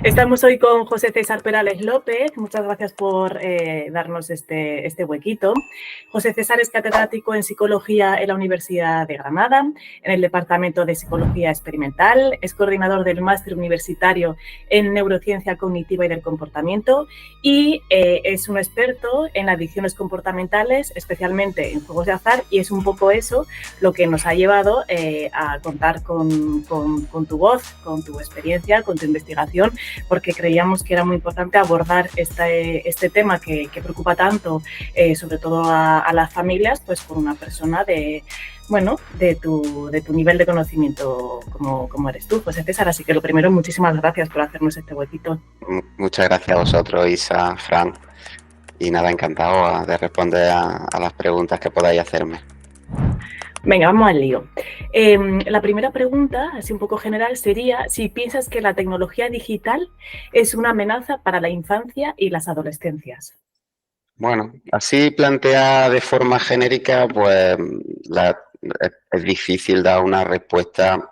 Estamos hoy con José César Perales López. Muchas gracias por darnos este huequito. José César es catedrático en Psicología en la Universidad de Granada, en el Departamento de Psicología Experimental. Es coordinador del Máster Universitario en Neurociencia Cognitiva y del Comportamiento y es un experto en adicciones comportamentales, especialmente en juegos de azar, y es un poco eso lo que nos ha llevado a contar con tu voz, con tu experiencia, con tu investigación, porque creíamos que era muy importante abordar este tema que preocupa tanto, sobre todo a las familias, pues con una persona de tu nivel de conocimiento como eres tú, José César. Así que lo primero, muchísimas gracias por hacernos este huequito. Muchas gracias a vosotros, Isa, Fran. Y nada, encantado de responder a las preguntas que podáis hacerme. Venga, vamos al lío. La primera pregunta, así un poco general, sería si piensas que la tecnología digital es una amenaza para la infancia y las adolescencias. Bueno, así planteada de forma genérica, pues es difícil dar una respuesta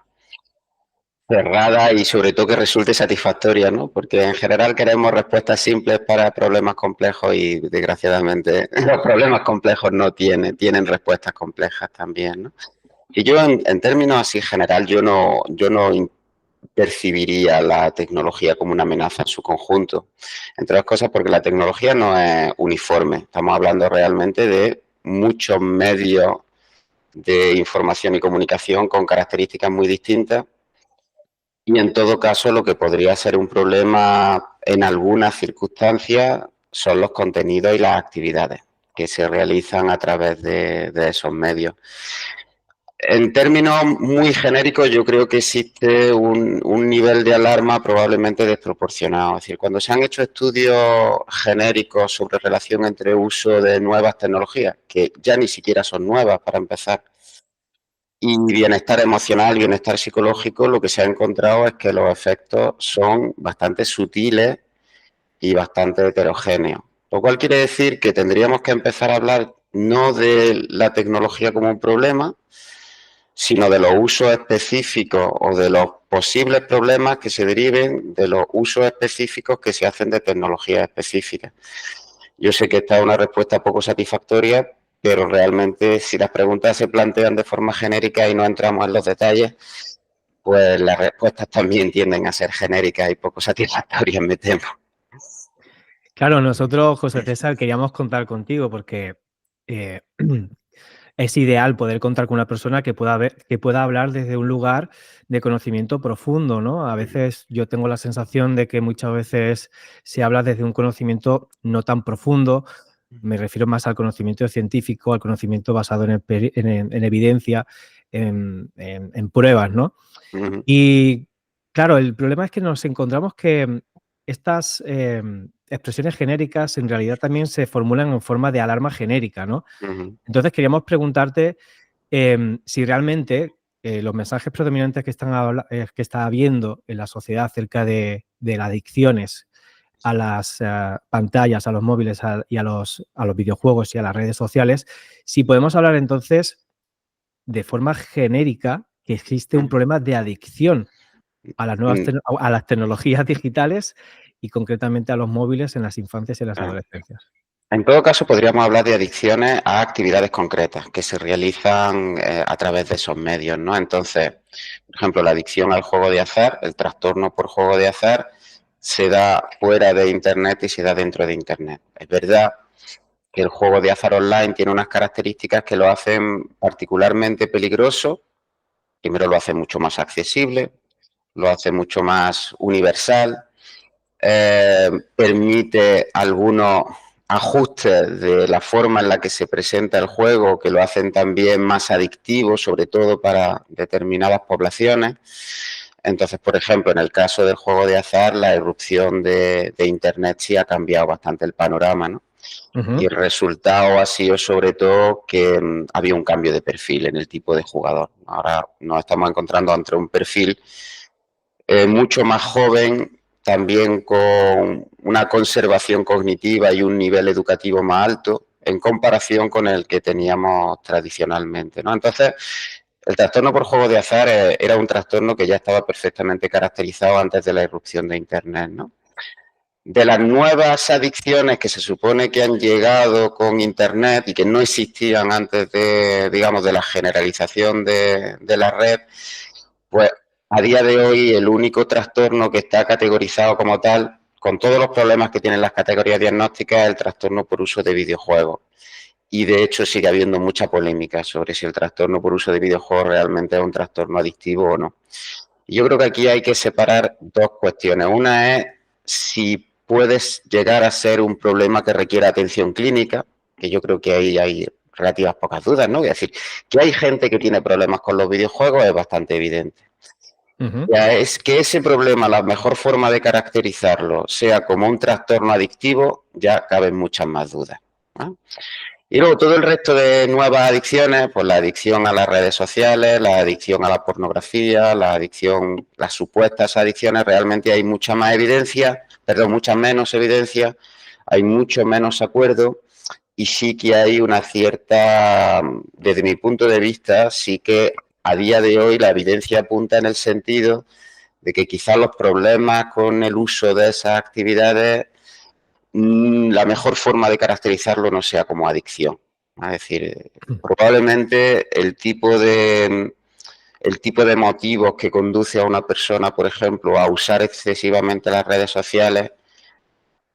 cerrada y sobre todo que resulte satisfactoria, ¿no? Porque en general queremos respuestas simples para problemas complejos y desgraciadamente los problemas complejos no tienen respuestas complejas también, ¿no? Y yo en términos así general, yo no percibiría la tecnología como una amenaza en su conjunto. Entre otras cosas porque la tecnología no es uniforme. Estamos hablando realmente de muchos medios de información y comunicación con características muy distintas. Y en todo caso, lo que podría ser un problema en algunas circunstancias son los contenidos y las actividades que se realizan a través de esos medios. En términos muy genéricos, yo creo que existe un nivel de alarma probablemente desproporcionado. Es decir, cuando se han hecho estudios genéricos sobre relación entre uso de nuevas tecnologías, que ya ni siquiera son nuevas para empezar, y bienestar emocional, bienestar psicológico, lo que se ha encontrado es que los efectos son bastante sutiles y bastante heterogéneos. Lo cual quiere decir que tendríamos que empezar a hablar no de la tecnología como un problema, sino de los usos específicos o de los posibles problemas que se deriven de los usos específicos que se hacen de tecnologías específicas. Yo sé que esta es una respuesta poco satisfactoria, pero realmente si las preguntas se plantean de forma genérica y no entramos en los detalles, pues las respuestas también tienden a ser genéricas y poco satisfactorias, me temo. Claro, nosotros, José César, queríamos contar contigo porque es ideal poder contar con una persona que pueda hablar desde un lugar de conocimiento profundo, ¿no? A veces yo tengo la sensación de que muchas veces se habla desde un conocimiento no tan profundo. Me refiero más al conocimiento científico, al conocimiento basado en evidencia, en pruebas, ¿no? Uh-huh. Y claro, el problema es que nos encontramos que estas expresiones genéricas en realidad también se formulan en forma de alarma genérica, ¿no? Uh-huh. Entonces queríamos preguntarte si realmente los mensajes predominantes que está habiendo en la sociedad acerca de las adicciones a las pantallas, a los móviles y a los videojuegos y a las redes sociales, si podemos hablar entonces de forma genérica que existe un problema de adicción a las tecnologías digitales y concretamente a los móviles en las infancias y en las adolescencias. En todo caso, podríamos hablar de adicciones a actividades concretas que se realizan a través de esos medios, ¿no? Entonces, por ejemplo, la adicción al juego de azar, el trastorno por juego de azar, se da fuera de Internet y se da dentro de Internet. Es verdad que el juego de azar online tiene unas características que lo hacen particularmente peligroso. Primero, lo hace mucho más accesible, lo hace mucho más universal, permite algunos ajustes de la forma en la que se presenta el juego que lo hacen también más adictivo, sobre todo para determinadas poblaciones. Entonces, por ejemplo, en el caso del juego de azar, la irrupción de Internet sí ha cambiado bastante el panorama, ¿no? Uh-huh. Y el resultado ha sido sobre todo que había un cambio de perfil en el tipo de jugador. Ahora nos estamos encontrando ante un perfil mucho más joven, también con una conservación cognitiva y un nivel educativo más alto en comparación con el que teníamos tradicionalmente, ¿no? Entonces, El trastorno por juego de azar era un trastorno que ya estaba perfectamente caracterizado antes de la irrupción de Internet, ¿no? De las nuevas adicciones que se supone que han llegado con Internet y que no existían antes de, digamos, de la generalización de la red, pues a día de hoy el único trastorno que está categorizado como tal, con todos los problemas que tienen las categorías diagnósticas, es el trastorno por uso de videojuegos. Y de hecho sigue habiendo mucha polémica sobre si el trastorno por uso de videojuegos realmente es un trastorno adictivo o no. Y yo creo que aquí hay que separar dos cuestiones. Una es si puedes llegar a ser un problema que requiera atención clínica, que yo creo que ahí hay relativas pocas dudas, ¿no? Es decir, que hay gente que tiene problemas con los videojuegos es bastante evidente. Ya es que ese problema, la mejor forma de caracterizarlo sea como un trastorno adictivo, ya caben muchas más dudas, ¿no? Y luego todo el resto de nuevas adicciones, pues la adicción a las redes sociales, la adicción a la pornografía, la adicción, las supuestas adicciones, realmente hay mucha más evidencia, mucha menos evidencia, hay mucho menos acuerdo y sí que hay una cierta, desde mi punto de vista, sí que a día de hoy la evidencia apunta en el sentido de que quizás los problemas con el uso de esas actividades, la mejor forma de caracterizarlo no sea como adicción. Es decir, probablemente el tipo de motivos que conduce a una persona, por ejemplo, a usar excesivamente las redes sociales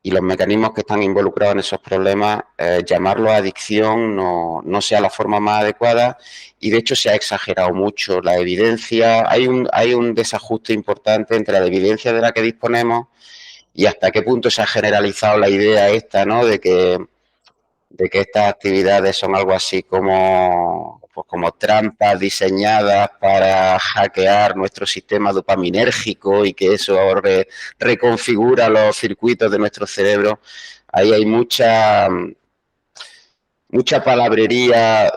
y los mecanismos que están involucrados en esos problemas, llamarlo adicción no sea la forma más adecuada y de hecho se ha exagerado mucho la evidencia. Hay un desajuste importante entre la evidencia de la que disponemos y hasta qué punto se ha generalizado la idea esta, ¿no? De que estas actividades son algo así como trampas diseñadas para hackear nuestro sistema dopaminérgico y que eso reconfigura los circuitos de nuestro cerebro. Ahí hay mucha palabrería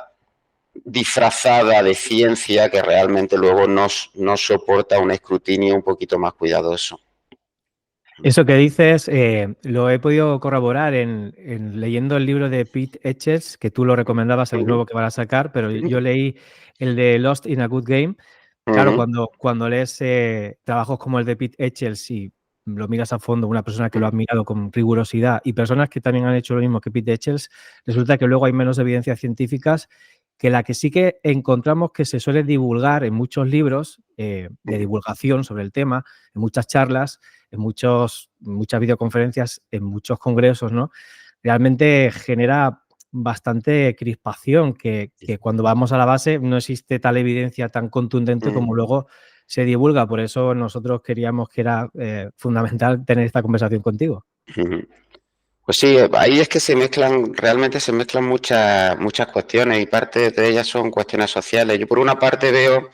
disfrazada de ciencia que realmente luego no soporta un escrutinio un poquito más cuidadoso. Eso que dices lo he podido corroborar en leyendo el libro de Pete Etchells, que tú lo recomendabas, el nuevo que van a sacar, pero yo leí el de Lost in a Good Game. Claro, cuando lees trabajos como el de Pete Etchells y lo miras a fondo, una persona que lo ha mirado con rigurosidad y personas que también han hecho lo mismo que Pete Etchells, resulta que luego hay menos evidencias científicas que la que sí que encontramos que se suele divulgar en muchos libros de divulgación sobre el tema, en muchas charlas, en muchas videoconferencias, en muchos congresos, ¿no? Realmente genera bastante crispación que cuando vamos a la base no existe tal evidencia tan contundente como luego se divulga. Por eso nosotros queríamos que era fundamental tener esta conversación contigo. Pues sí, ahí es que realmente se mezclan muchas cuestiones y parte de ellas son cuestiones sociales. Yo por una parte veo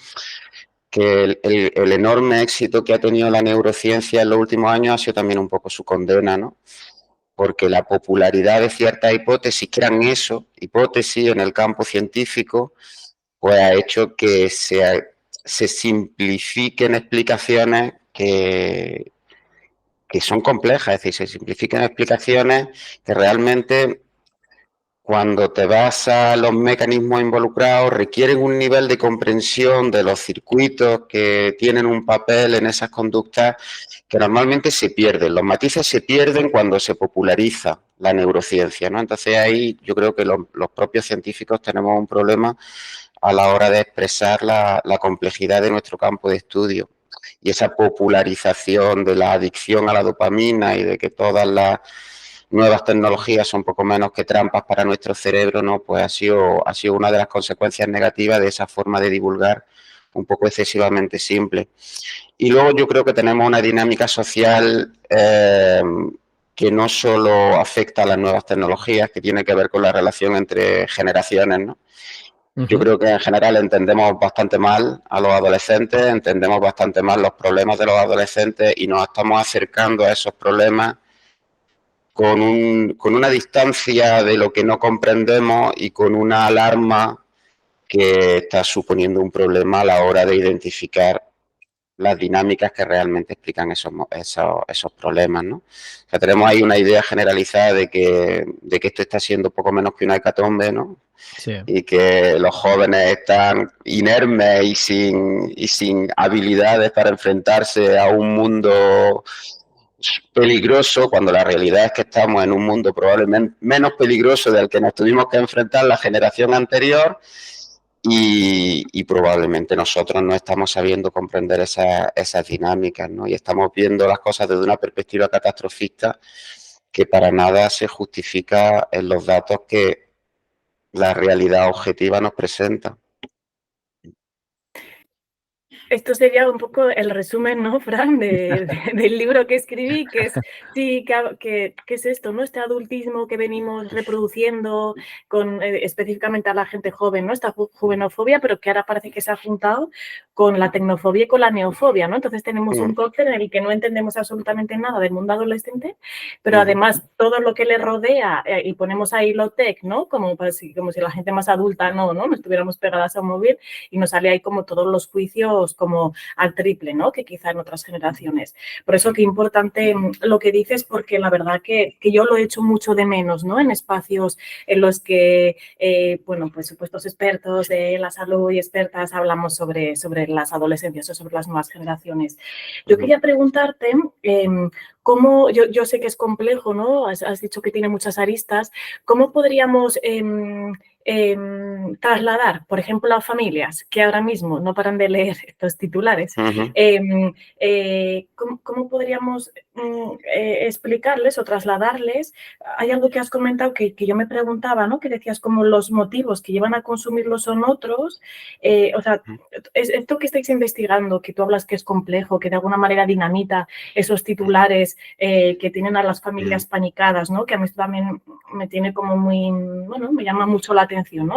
que el enorme éxito que ha tenido la neurociencia en los últimos años ha sido también un poco su condena, ¿no? Porque la popularidad de ciertas hipótesis, que eran hipótesis en el campo científico, pues ha hecho que se simplifiquen explicaciones que son complejas, es decir, se simplifiquen explicaciones que realmente, cuando te vas a los mecanismos involucrados, requieren un nivel de comprensión de los circuitos que tienen un papel en esas conductas que normalmente se pierden. Los matices se pierden cuando se populariza la neurociencia, ¿no? Entonces ahí yo creo que los propios científicos tenemos un problema a la hora de expresar la complejidad de nuestro campo de estudio. Y esa popularización de la adicción a la dopamina y de que todas las nuevas tecnologías son poco menos que trampas para nuestro cerebro, ¿no? Pues ha sido una de las consecuencias negativas de esa forma de divulgar un poco excesivamente simple. Y luego yo creo que tenemos una dinámica social que no solo afecta a las nuevas tecnologías, que tiene que ver con la relación entre generaciones, ¿no? Yo creo que en general entendemos bastante mal a los adolescentes, entendemos bastante mal los problemas de los adolescentes y nos estamos acercando a esos problemas con una distancia de lo que no comprendemos y con una alarma que está suponiendo un problema a la hora de identificar las dinámicas que realmente explican esos problemas, ¿no? O sea, tenemos ahí una idea generalizada de que esto está siendo poco menos que una hecatombe, ¿no? Sí. Y que los jóvenes están inermes y sin habilidades para enfrentarse a un mundo peligroso, cuando la realidad es que estamos en un mundo probablemente menos peligroso del que nos tuvimos que enfrentar la generación anterior y probablemente nosotros no estamos sabiendo comprender esas dinámicas, ¿no? Y estamos viendo las cosas desde una perspectiva catastrofista que para nada se justifica en los datos que la realidad objetiva nos presenta. Esto sería un poco el resumen, ¿no, Fran, del libro que escribí, que es, sí, que es esto, ¿no? Este adultismo que venimos reproduciendo con específicamente a la gente joven, ¿no? Esta juvenofobia, pero que ahora parece que se ha juntado con la tecnofobia y con la neofobia, ¿no? Entonces tenemos un cóctel en el que no entendemos absolutamente nada del mundo adolescente, pero además todo lo que le rodea, y ponemos ahí lo tech, ¿no? Como si la gente más adulta no estuviéramos pegadas a un móvil, y nos sale ahí como todos los juicios como al triple, ¿no? Que quizá en otras generaciones. Por eso qué importante lo que dices, porque la verdad que yo lo he hecho mucho de menos, ¿no? En espacios en los que, bueno, pues supuestos expertos de la salud y expertas hablamos sobre las adolescencias o sobre las nuevas generaciones. Yo quería preguntarte cómo, yo sé que es complejo, ¿no? Has dicho que tiene muchas aristas. ¿Cómo podríamos trasladar, por ejemplo, a familias que ahora mismo no paran de leer estos titulares, ¿cómo podríamos explicarles o trasladarles? Hay algo que has comentado que yo me preguntaba, ¿no? Que decías como los motivos que llevan a consumirlo son otros. O sea, esto que estáis investigando, que tú hablas que es complejo, que de alguna manera dinamita esos titulares que tienen a las familias panicadas, ¿no? Que a mí también me tiene como muy, bueno, me llama mucho la atención, ¿no?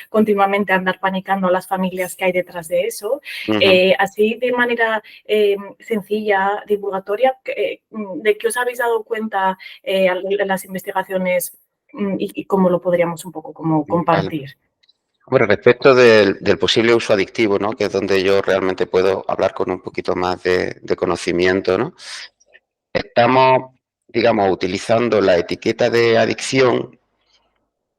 Continuamente andar panicando a las familias que hay detrás de eso. Así de manera sencilla, divulgatoria, ¿de qué os habéis dado cuenta en las investigaciones y cómo lo podríamos un poco como compartir? Vale. Bueno, respecto del posible uso adictivo, ¿no? Que es donde yo realmente puedo hablar con un poquito más de conocimiento, ¿no? Estamos, digamos, utilizando la etiqueta de adicción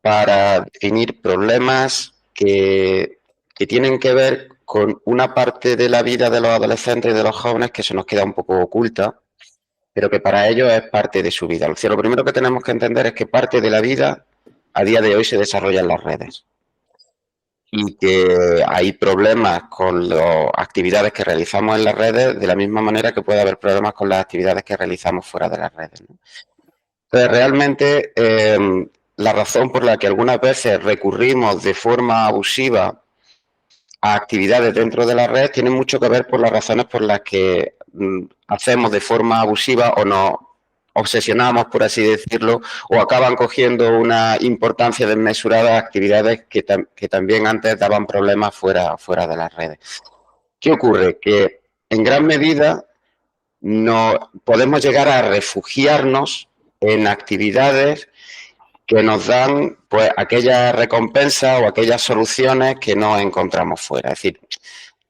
para definir problemas que tienen que ver con una parte de la vida de los adolescentes y de los jóvenes que se nos queda un poco oculta, pero que para ellos es parte de su vida. O sea, lo primero que tenemos que entender es que parte de la vida a día de hoy se desarrolla en las redes y que hay problemas con las actividades que realizamos en las redes de la misma manera que puede haber problemas con las actividades que realizamos fuera de las redes, ¿no? Entonces, realmente, la razón por la que algunas veces recurrimos de forma abusiva a actividades dentro de la red tiene mucho que ver por las razones por las que hacemos de forma abusiva o nos obsesionamos, por así decirlo, o acaban cogiendo una importancia desmesurada a actividades que también antes daban problemas fuera de las redes. ¿Qué ocurre? Que en gran medida no podemos llegar a refugiarnos en actividades que nos dan pues aquellas recompensas o aquellas soluciones que no encontramos fuera. Es decir,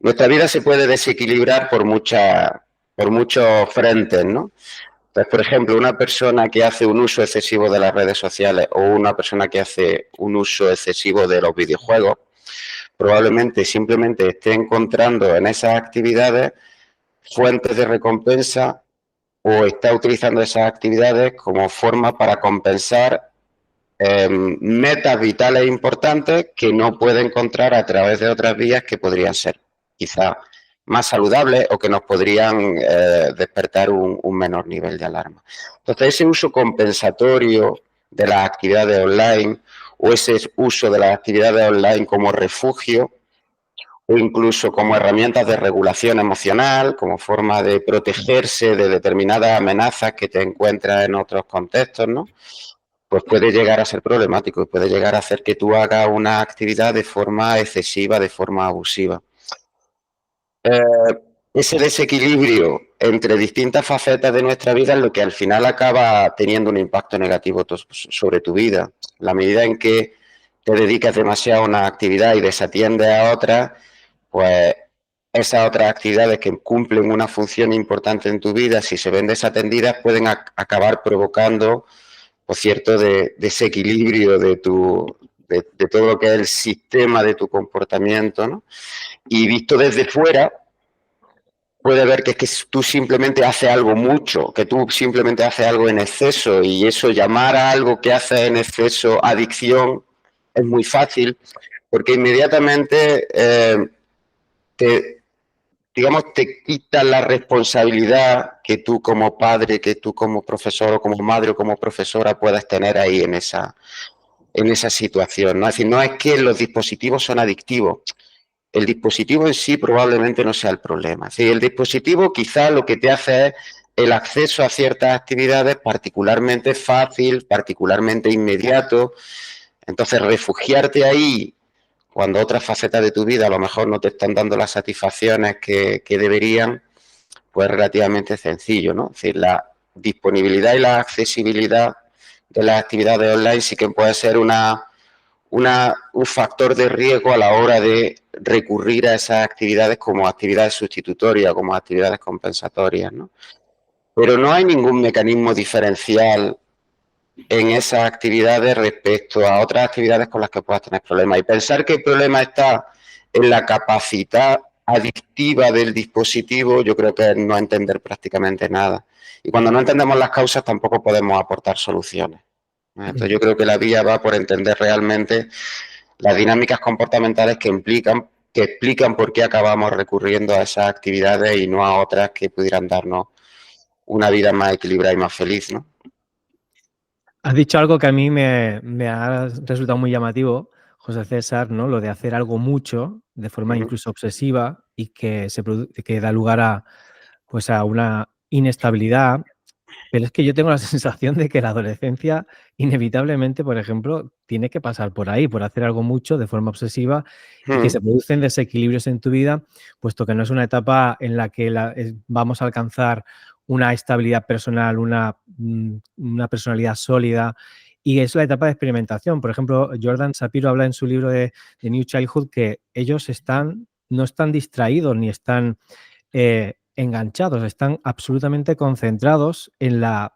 nuestra vida se puede desequilibrar por muchos frentes, ¿no? Entonces, por ejemplo, una persona que hace un uso excesivo de las redes sociales o una persona que hace un uso excesivo de los videojuegos, probablemente simplemente esté encontrando en esas actividades fuentes de recompensa o está utilizando esas actividades como forma para compensar metas vitales importantes que no puede encontrar a través de otras vías que podrían ser quizá más saludables o que nos podrían despertar un menor nivel de alarma. Entonces, ese uso compensatorio de las actividades online o ese uso de las actividades online como refugio o incluso como herramientas de regulación emocional, como forma de protegerse de determinadas amenazas que te encuentras en otros contextos, ¿no? Pues puede llegar a ser problemático y puede llegar a hacer que tú hagas una actividad de forma excesiva, de forma abusiva. Ese desequilibrio entre distintas facetas de nuestra vida es lo que al final acaba teniendo un impacto negativo sobre tu vida. La medida en que te dedicas demasiado a una actividad y desatiendes a otra, pues esas otras actividades que cumplen una función importante en tu vida, si se ven desatendidas, pueden acabar provocando, por cierto, desequilibrio de todo lo que es el sistema de tu comportamiento, ¿no? Y visto desde fuera, puede ver que es que tú simplemente haces algo mucho, que tú simplemente haces algo en exceso, y eso, llamar a algo que haces en exceso adicción, es muy fácil, porque inmediatamente te quita la responsabilidad que tú como padre, que tú como profesor o como madre o como profesora puedas tener ahí en esa situación, ¿no? Es decir, no es que los dispositivos son adictivos. El dispositivo en sí probablemente no sea el problema. Es decir, el dispositivo quizá lo que te hace es el acceso a ciertas actividades particularmente fácil, particularmente inmediato. Entonces, refugiarte ahí cuando otras facetas de tu vida a lo mejor no te están dando las satisfacciones que deberían, pues es relativamente sencillo, ¿no? Es decir, la disponibilidad y la accesibilidad de las actividades online sí que puede ser un factor de riesgo a la hora de recurrir a esas actividades como actividades sustitutorias, como actividades compensatorias, ¿no? Pero no hay ningún mecanismo diferencial en esas actividades respecto a otras actividades con las que puedas tener problemas. Y pensar que el problema está en la capacidad adictiva del dispositivo, yo creo que es no entender prácticamente nada. Y cuando no entendemos las causas, tampoco podemos aportar soluciones. Entonces yo creo que la vía va por entender realmente las dinámicas comportamentales que explican por qué acabamos recurriendo a esas actividades y no a otras que pudieran darnos una vida más equilibrada y más feliz, ¿no? Has dicho algo que a mí me ha resultado muy llamativo, José César, ¿no? Lo de hacer algo mucho, de forma incluso obsesiva, y que da lugar a, pues, a una inestabilidad. Pero es que yo tengo la sensación de que la adolescencia inevitablemente, por ejemplo, tiene que pasar por ahí, por hacer algo mucho de forma obsesiva, y que se producen desequilibrios en tu vida, puesto que no es una etapa en la que vamos a alcanzar una estabilidad personal, una personalidad sólida, y es la etapa de experimentación. Por ejemplo, Jordan Shapiro habla en su libro de New Childhood que ellos no están distraídos ni están enganchados, están absolutamente concentrados en la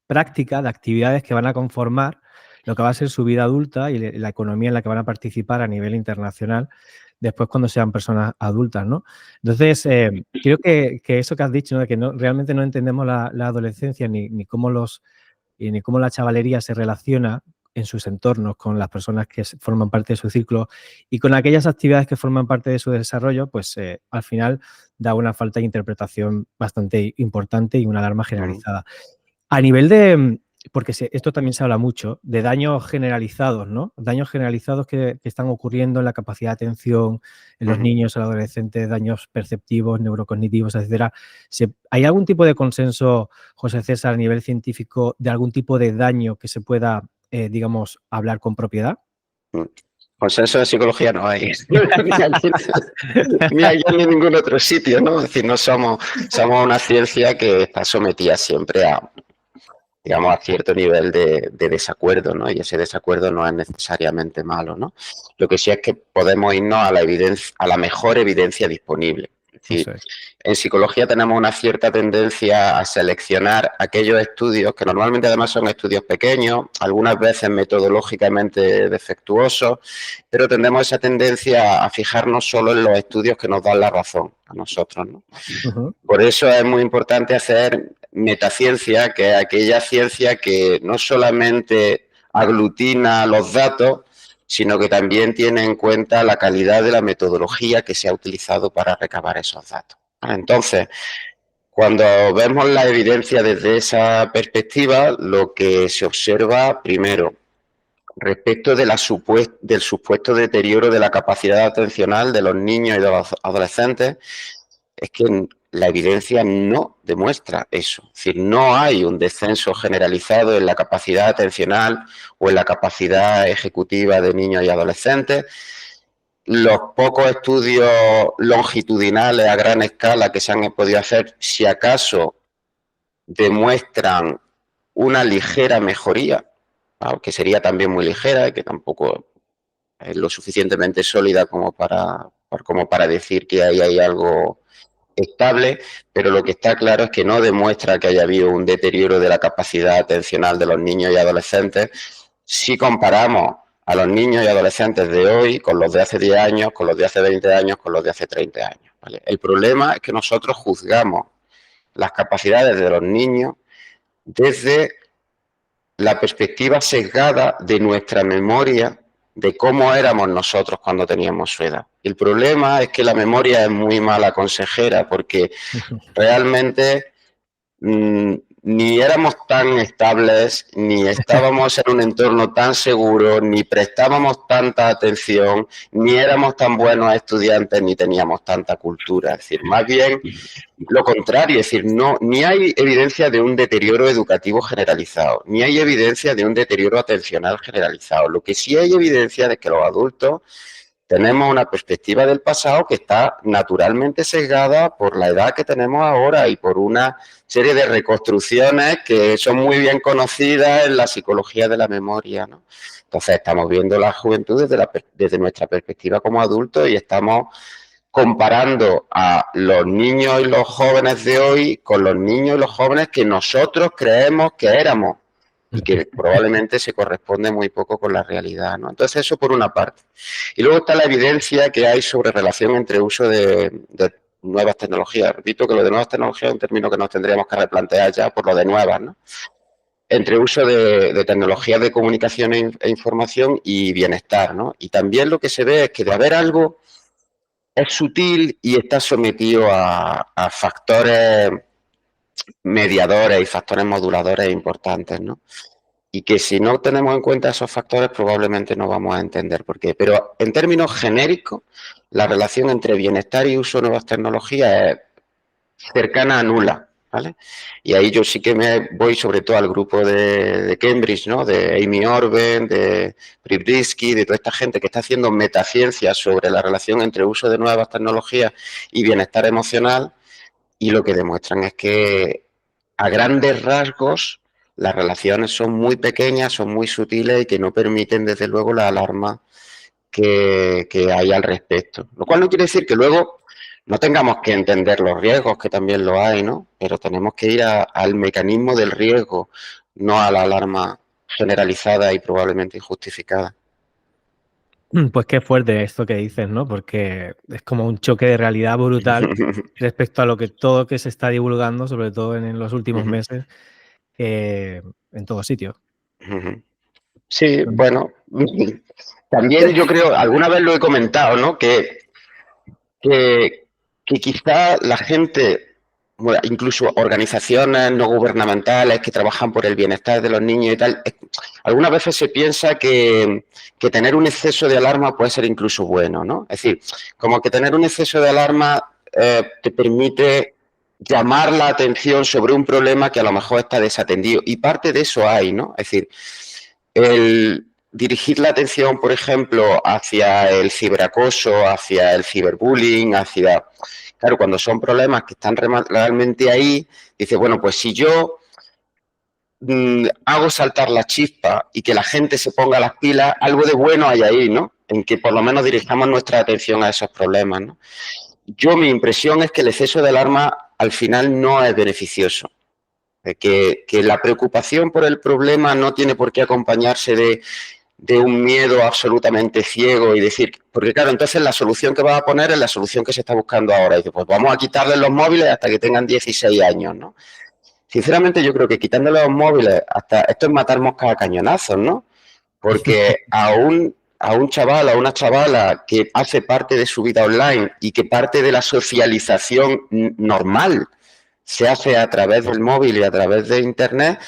práctica de actividades que van a conformar lo que va a ser su vida adulta y la economía en la que van a participar a nivel internacional después cuando sean personas adultas, ¿no? Entonces, creo que eso que has dicho, ¿no? De que realmente no entendemos la adolescencia ni cómo la chavalería se relaciona en sus entornos con las personas que forman parte de su ciclo y con aquellas actividades que forman parte de su desarrollo, pues al final da una falta de interpretación bastante importante y una alarma generalizada. A nivel de, porque esto también se habla mucho, de daños generalizados, ¿no? Daños generalizados que están ocurriendo en la capacidad de atención en los niños, en los adolescentes, daños perceptivos, neurocognitivos, etcétera. ¿Hay algún tipo de consenso, José César, a nivel científico, de algún tipo de daño que se pueda, digamos, hablar con propiedad? Consenso de psicología no hay, ni allá ni en ningún otro sitio, ¿no? Es decir, no somos una ciencia que está sometida siempre a, digamos, a cierto nivel de desacuerdo, ¿no? Y ese desacuerdo no es necesariamente malo, ¿no? Lo que sí es que podemos irnos a la evidencia, a la mejor evidencia disponible. Es decir, en psicología tenemos una cierta tendencia a seleccionar aquellos estudios que normalmente además son estudios pequeños, algunas veces metodológicamente defectuosos, pero tendemos esa tendencia a fijarnos solo en los estudios que nos dan la razón a nosotros, ¿no? Por eso es muy importante hacer metaciencia, que es aquella ciencia que no solamente aglutina los datos, sino que también tiene en cuenta la calidad de la metodología que se ha utilizado para recabar esos datos. Entonces, cuando vemos la evidencia desde esa perspectiva, lo que se observa, primero, respecto del supuesto deterioro de la capacidad atencional de los niños y de los adolescentes, es que la evidencia no demuestra eso. Es decir, no hay un descenso generalizado en la capacidad atencional o en la capacidad ejecutiva de niños y adolescentes. Los pocos estudios longitudinales a gran escala que se han podido hacer, si acaso, demuestran una ligera mejoría, aunque sería también muy ligera y que tampoco es lo suficientemente sólida como para como para decir que ahí hay algo estable, pero lo que está claro es que no demuestra que haya habido un deterioro de la capacidad atencional de los niños y adolescentes si comparamos a los niños y adolescentes de hoy con los de hace 10 años, con los de hace 20 años, con los de hace 30 años. ¿Vale? El problema es que nosotros juzgamos las capacidades de los niños desde la perspectiva sesgada de nuestra memoria de cómo éramos nosotros cuando teníamos su edad. El problema es que la memoria es muy mala consejera porque realmente ni éramos tan estables, ni estábamos en un entorno tan seguro, ni prestábamos tanta atención, ni éramos tan buenos estudiantes, ni teníamos tanta cultura. Es decir, más bien lo contrario, es decir, no, ni hay evidencia de un deterioro educativo generalizado, ni hay evidencia de un deterioro atencional generalizado. Lo que sí hay evidencia de que los adultos tenemos una perspectiva del pasado que está naturalmente sesgada por la edad que tenemos ahora y por una serie de reconstrucciones que son muy bien conocidas en la psicología de la memoria, ¿no? Entonces estamos viendo la juventud desde nuestra perspectiva como adultos y estamos comparando a los niños y los jóvenes de hoy con los niños y los jóvenes que nosotros creemos que éramos y que probablemente se corresponde muy poco con la realidad, ¿no? Entonces eso por una parte. Y luego está la evidencia que hay sobre relación entre uso de nuevas tecnologías. Repito que lo de nuevas tecnologías es un término que nos tendríamos que replantear ya por lo de nuevas, ¿no? Entre uso de tecnologías de comunicación e información y bienestar, ¿no? Y también lo que se ve es que de haber algo es sutil y está sometido a factores mediadores y factores moduladores importantes, ¿no? Y que si no tenemos en cuenta esos factores probablemente no vamos a entender por qué. Pero en términos genéricos, la relación entre bienestar y uso de nuevas tecnologías es cercana a nula, ¿vale? Y ahí yo sí que me voy sobre todo al grupo de Cambridge, ¿no? De Amy Orben, de Pribdisky, de toda esta gente que está haciendo metaciencia sobre la relación entre uso de nuevas tecnologías y bienestar emocional, y lo que demuestran es que a grandes rasgos las relaciones son muy pequeñas, son muy sutiles y que no permiten desde luego la alarma que hay al respecto. Lo cual no quiere decir que luego no tengamos que entender los riesgos, que también lo hay, ¿no? Pero tenemos que ir al mecanismo del riesgo, no a la alarma generalizada y probablemente injustificada. Pues qué fuerte esto que dices, ¿no? Porque es como un choque de realidad brutal respecto a todo que se está divulgando, sobre todo en los últimos meses, en todo sitio. Sí, bueno, también yo creo, alguna vez lo he comentado, ¿no? Que quizá la gente, bueno, incluso organizaciones no gubernamentales que trabajan por el bienestar de los niños y tal, algunas veces se piensa que tener un exceso de alarma puede ser incluso bueno, ¿no? Es decir, como que tener un exceso de alarma te permite llamar la atención sobre un problema que a lo mejor está desatendido. Y parte de eso hay, ¿no? Es decir, el dirigir la atención, por ejemplo, hacia el ciberacoso, hacia el ciberbullying, hacia... Claro, cuando son problemas que están realmente ahí, dice, bueno, pues si yo hago saltar la chispa y que la gente se ponga las pilas, algo de bueno hay ahí, ¿no? En que por lo menos dirijamos nuestra atención a esos problemas, ¿no? Mi impresión es que el exceso de alarma al final no es beneficioso. Que la preocupación por el problema no tiene por qué acompañarse de un miedo absolutamente ciego y decir, porque claro, entonces la solución que vas a poner es la solución que se está buscando ahora. Y dice, pues vamos a quitarles los móviles hasta que tengan 16 años, ¿no? Sinceramente yo creo que quitándole los móviles, hasta esto es matar moscas a cañonazos, ¿no? Porque a un chaval, a una chavala que hace parte de su vida online y que parte de la socialización normal se hace a través del móvil y a través de internet,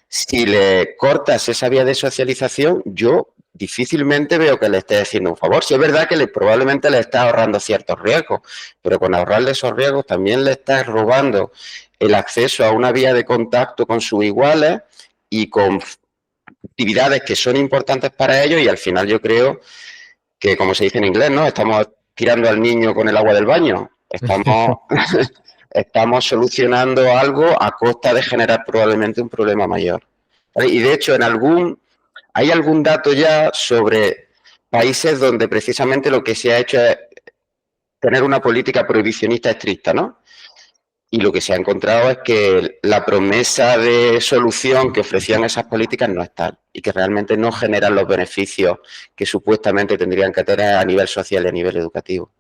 si le cortas esa vía de socialización, yo difícilmente veo que le esté haciendo un favor. Sí es verdad que probablemente le está ahorrando ciertos riesgos, pero con ahorrarle esos riesgos también le está robando el acceso a una vía de contacto con sus iguales y con actividades que son importantes para ellos, y al final yo creo que, como se dice en inglés, ¿no? Estamos tirando al niño con el agua del baño. Estamos solucionando algo a costa de generar probablemente un problema mayor. Y de hecho, hay algún dato ya sobre países donde precisamente lo que se ha hecho es tener una política prohibicionista estricta, ¿no? Y lo que se ha encontrado es que la promesa de solución que ofrecían esas políticas no es tal y que realmente no generan los beneficios que supuestamente tendrían que tener a nivel social y a nivel educativo.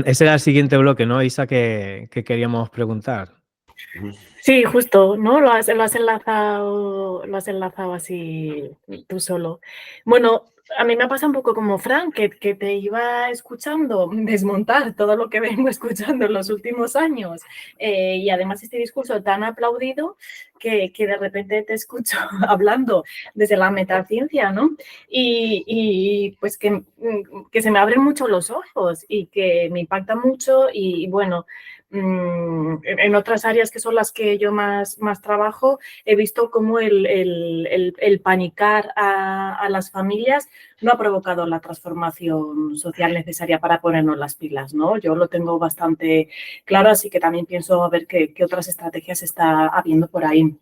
Ese era el siguiente bloque, ¿no, Isa, que queríamos preguntar? Sí, justo, ¿no? Lo has enlazado así tú solo. Bueno, a mí me pasa un poco como Frank, que te iba escuchando desmontar todo lo que vengo escuchando en los últimos años. Y además este discurso tan aplaudido que de repente te escucho hablando desde la metaciencia, ¿no? Y pues que se me abren mucho los ojos y que me impacta mucho y bueno, en otras áreas que son las que yo más trabajo, he visto cómo el panicar a las familias no ha provocado la transformación social necesaria para ponernos las pilas, ¿no? Yo lo tengo bastante claro, así que también pienso a ver qué otras estrategias está habiendo por ahí.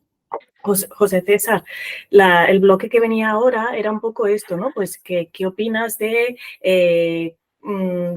José César, el bloque que venía ahora era un poco esto, ¿no? Pues, ¿qué opinas de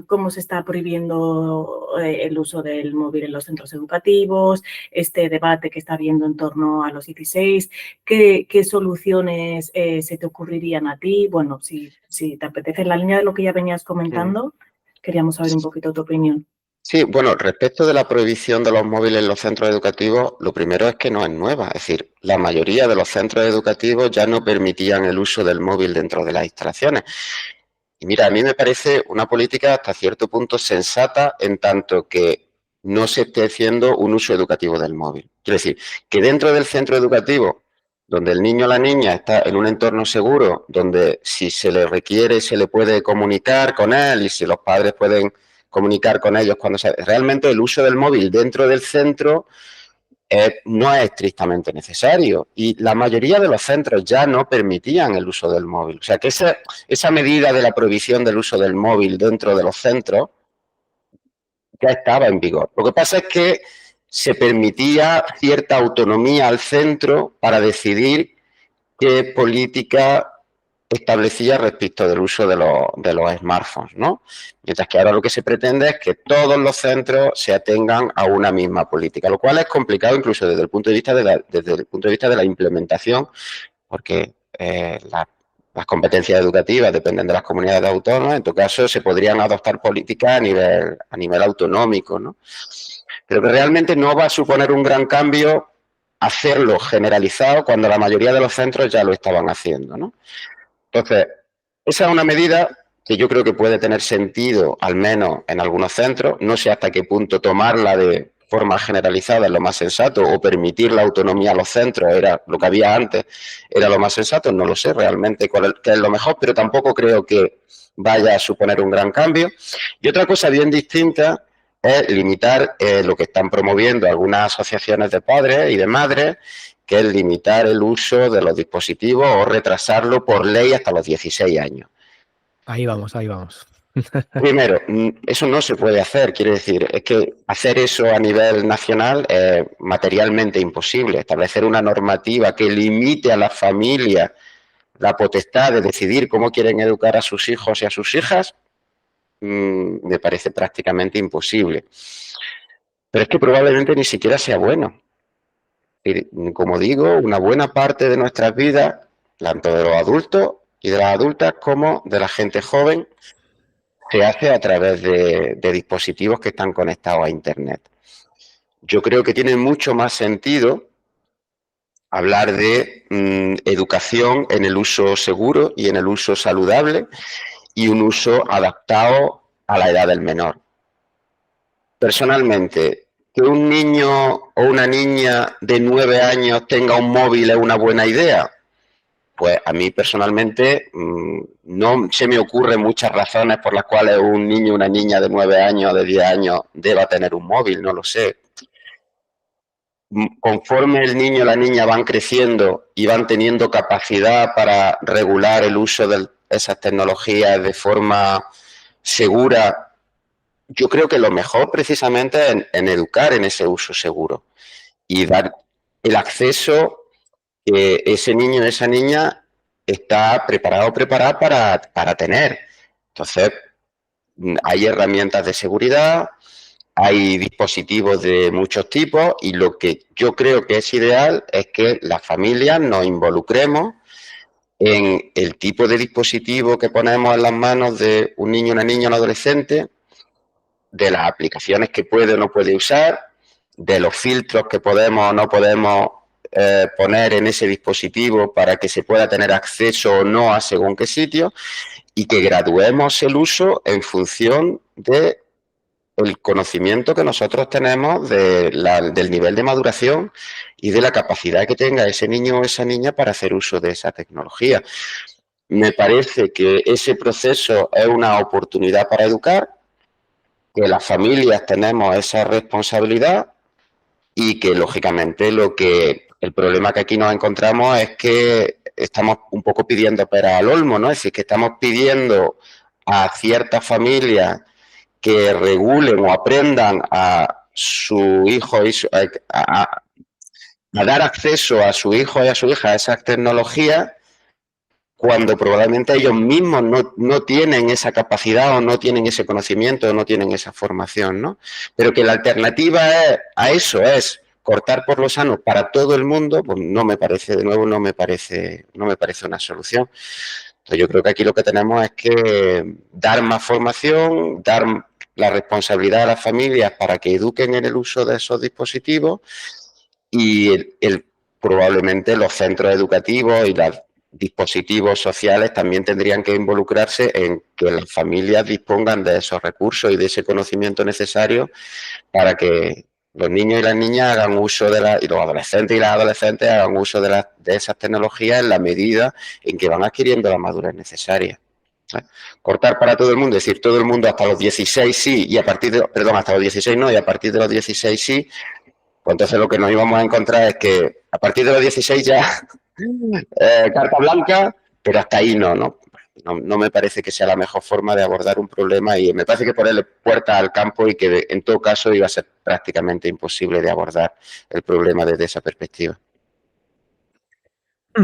cómo se está prohibiendo el uso del móvil en los centros educativos, este debate que está habiendo en torno a los 16? ¿Qué soluciones se te ocurrirían a ti? Bueno, si te apetece, en la línea de lo que ya venías comentando, queríamos saber un poquito tu opinión. Sí, bueno, respecto de la prohibición de los móviles en los centros educativos, lo primero es que no es nueva. Es decir, la mayoría de los centros educativos ya no permitían el uso del móvil dentro de las instalaciones. Y mira, a mí me parece una política hasta cierto punto sensata en tanto que no se esté haciendo un uso educativo del móvil. Quiero decir, que dentro del centro educativo, donde el niño o la niña está en un entorno seguro, donde si se le requiere se le puede comunicar con él y si los padres pueden comunicar con ellos cuando se... Realmente el uso del móvil dentro del centro no es estrictamente necesario y la mayoría de los centros ya no permitían el uso del móvil. O sea que esa medida de la prohibición del uso del móvil dentro de los centros ya estaba en vigor. Lo que pasa es que se permitía cierta autonomía al centro para decidir qué política establecía respecto del uso de los smartphones, ¿no? Mientras que ahora lo que se pretende es que todos los centros se atengan a una misma política, lo cual es complicado incluso desde el punto de vista de la implementación, porque las competencias educativas dependen de las comunidades autónomas. En todo caso, se podrían adoptar políticas a nivel autonómico, ¿no? Pero que realmente no va a suponer un gran cambio hacerlo generalizado cuando la mayoría de los centros ya lo estaban haciendo, ¿no? Entonces, esa es una medida que yo creo que puede tener sentido, al menos en algunos centros. No sé hasta qué punto tomarla de forma generalizada es lo más sensato o permitir la autonomía a los centros, era lo que había antes, era lo más sensato. No lo sé realmente qué es lo mejor, pero tampoco creo que vaya a suponer un gran cambio. Y otra cosa bien distinta es limitar lo que están promoviendo algunas asociaciones de padres y de madres, que es limitar el uso de los dispositivos o retrasarlo por ley hasta los 16 años. Ahí vamos, ahí vamos. Primero, eso no se puede hacer, quiere decir, es que hacer eso a nivel nacional es materialmente imposible. Establecer una normativa que limite a las familias la potestad de decidir cómo quieren educar a sus hijos y a sus hijas, me parece prácticamente imposible. Pero es que probablemente ni siquiera sea bueno. Como digo, una buena parte de nuestras vidas, tanto de los adultos y de las adultas como de la gente joven, se hace a través de dispositivos que están conectados a Internet. Yo creo que tiene mucho más sentido hablar de educación en el uso seguro y en el uso saludable y un uso adaptado a la edad del menor. Personalmente, que un niño o una niña de 9 años tenga un móvil es una buena idea. Pues a mí personalmente no se me ocurren muchas razones por las cuales un niño o una niña de 9 años o de 10 años deba tener un móvil, no lo sé. Conforme el niño o la niña van creciendo y van teniendo capacidad para regular el uso de esas tecnologías de forma segura, yo creo que lo mejor precisamente es en educar en ese uso seguro y dar el acceso que ese niño o esa niña está preparado o preparada para tener. Entonces, hay herramientas de seguridad, hay dispositivos de muchos tipos y lo que yo creo que es ideal es que las familias nos involucremos en el tipo de dispositivo que ponemos en las manos de un niño, una niña, un adolescente, de las aplicaciones que puede o no puede usar, de los filtros que podemos o no podemos poner en ese dispositivo para que se pueda tener acceso o no a según qué sitio, y que graduemos el uso en función de el conocimiento que nosotros tenemos del nivel de maduración y de la capacidad que tenga ese niño o esa niña para hacer uso de esa tecnología. Me parece que ese proceso es una oportunidad para educar, que las familias tenemos esa responsabilidad y que, lógicamente, el problema que aquí nos encontramos es que estamos un poco pidiendo pera al olmo, ¿no? Es decir, que estamos pidiendo a ciertas familias que regulen o aprendan a su hijo a dar acceso a su hijo y a su hija a esas tecnologías cuando probablemente ellos mismos no tienen esa capacidad o no tienen ese conocimiento o no tienen esa formación, ¿no? Pero que la alternativa a eso es cortar por lo sano para todo el mundo, pues no me parece, de nuevo, no me parece una solución. Entonces yo creo que aquí lo que tenemos es que dar más formación, dar la responsabilidad a las familias para que eduquen en el uso de esos dispositivos y probablemente los centros educativos y los dispositivos sociales también tendrían que involucrarse en que las familias dispongan de esos recursos y de ese conocimiento necesario para que los niños y las niñas hagan uso y los adolescentes y las adolescentes hagan uso de esas tecnologías en la medida en que van adquiriendo la madurez necesaria. Cortar para todo el mundo, es decir, todo el mundo hasta los 16 sí, y a partir de, perdón, hasta los 16 no, y a partir de los 16 sí, pues entonces lo que nos íbamos a encontrar es que a partir de los 16 ya carta blanca, pero hasta ahí no me parece que sea la mejor forma de abordar un problema y me parece que ponerle puerta al campo y que en todo caso iba a ser prácticamente imposible de abordar el problema desde esa perspectiva.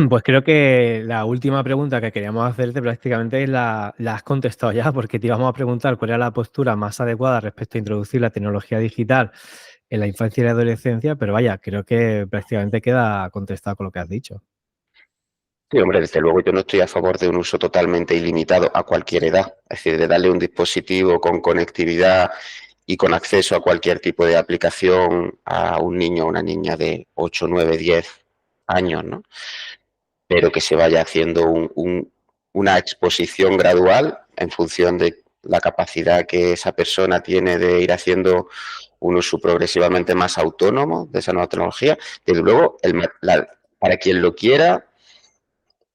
Pues creo que la última pregunta que queríamos hacerte prácticamente la has contestado ya, porque te íbamos a preguntar cuál era la postura más adecuada respecto a introducir la tecnología digital en la infancia y la adolescencia, pero vaya, creo que prácticamente queda contestado con lo que has dicho. Sí, hombre, desde luego yo no estoy a favor de un uso totalmente ilimitado a cualquier edad, es decir, de darle un dispositivo con conectividad y con acceso a cualquier tipo de aplicación a un niño o una niña de 8, 9, 10 años, ¿no? Pero que se vaya haciendo una exposición gradual en función de la capacidad que esa persona tiene de ir haciendo un uso progresivamente más autónomo de esa nueva tecnología. Desde luego, para quien lo quiera,